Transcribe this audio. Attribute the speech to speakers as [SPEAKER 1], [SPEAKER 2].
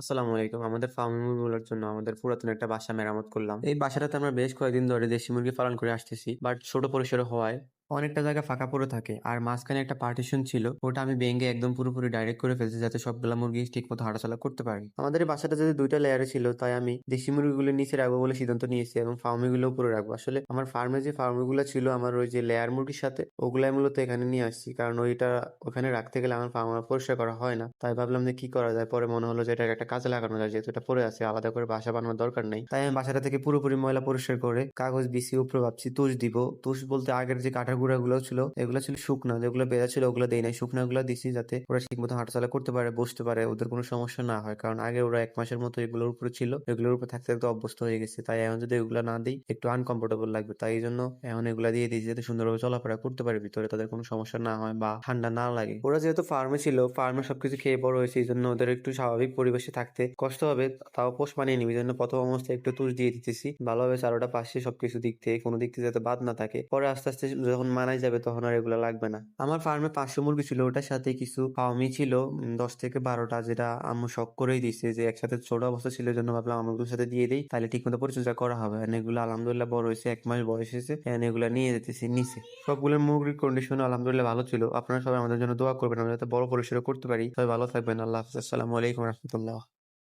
[SPEAKER 1] আসসালামু আলাইকুম। আমাদের ফার্ম মুরগিগুলোর জন্য আমাদের পুরাতন একটা বাসা মেরামত করলাম। এই বাসাটাতে আমরা বেশ কয়েকদিন ধরে দেশি মুরগি পালন করে আসতেছি, বাট ছোট পরিসরে হওয়ায় অনেকটা জায়গা ফাঁকা পড়ে থাকে। আর মাঝখানে একটা পার্টিশন ছিল, ওটা আমি ভেঙে একদম পুরোপুরি ডাইরেক্ট করে ফেলছি যাতে সবগুলা মুরগি ঠিক মতো হাঁটাচলা করতে পারে। আমাদের এই বাসাটা যদি দুইটা লেয়ারে ছিল, তাই আমি দেশি মুরগিগুলো নিচে রাখবো বলে সিদ্ধান্ত নিয়েছি এবং ফার্মিগুলো উপরে রাখবো। আসলে আমার ফার্মে যে ফার্মগুলো ছিল আমার ওই যে লেয়ার মুরগির সাথে, ওগুলাই মূলত এখানে নিয়ে আসছি, কারণ ওইটা ওখানে রাখতে গেলে আমার ফার্ম পরিষ্কার করা হয় না। তাই ভাবলাম যে কি করা যায়, পরে মনে হলো যে এটা একটা কাজে লাগানো যায়, যেহেতু এটা পড়ে আছে, আলাদা করে বাসা বানানোর দরকার নেই। তাই আমি বাসাটা থেকে পুরোপুরি ময়লা পরিষ্কার করে কাগজ বিছিয়ে উপরে ভাবছি তুষ দিব। তুষ বলতে আগের যে কাঠের গুঁড়া গুলো ছিল, এগুলো ছিল শুকনা, যেগুলো বেঁধা ছিল ওগুলো দেই নাই, শুকনা গুলো দিছি যাতে ওরা ঠিক মতো হাঁটাচলা করতে পারে, বসতে পারে, ওদের কোনো সমস্যা না হয়। কারণ আগে ওরা 1 মাসের মতো এগুলোর উপরে ছিল, এগুলোর উপরে থাকতে থাকতে অভ্যস্ত হয়ে গেছে। তাই এখন যদি এগুলো না দিই একটু আনকমফোর্টেবল লাগবে, তাই এই জন্য এখন এগুলা দিয়ে দিয়েছি যাতে সুন্দরভাবে চলাফেরা করতে পারে ভিতরে, তাদের কোনো সমস্যা না হয় বা ঠান্ডা না লাগে। ওরা যেহেতু ফার্মে ছিল, ফার্মে সবকিছু খেয়ে বড় হয়েছে, এই জন্য ওদের একটু স্বাভাবিক পরিবেশে থাকতে কষ্ট হবে, তাও পোষ মানিয়ে নিবে। এই জন্য প্রথম অবস্থায় একটু তুষ দিয়ে দিতেছি ভালোভাবে, চারোটা পাশে সবকিছু দিক থেকে কোনো দিক থেকে যাতে বাদ না থাকে। পরে আস্তে আস্তে যখন মানাই যাবে তখন আর এগুলো লাগবে না। আমার ফার্মে 500 মুরগি ছিল, ওটার সাথে কিছু ফার্মি ছিল 10 থেকে 12টা, যেটা আম্মু শখ করেই দিছে যে একসাথে ছোট অবস্থা ছিল, এই জন্য ভাবলাম আমগুলোর সাথে দিয়ে দিই, তাহলে ঠিক মতো পরিচর্যা করা হবে। এগুলো আলহামদুলিল্লাহ বড় হয়েছে, 1 মাস বয়স হয়েছে, এগুলো নিয়ে যেতেছি নিচে। সবগুলোর মুরগির কন্ডিশন আলহামদুলিল্লাহ ভালো ছিল। আপনারা সবাই আমাদের জন্য দোয়া করবেন, আমরা যাতে বড় পরিসরে করতে পারি। সবাই ভালো থাকবেন। আল্লাহ হাফিজ। আসসালামু আলাইকুম রহমতুল্লাহ।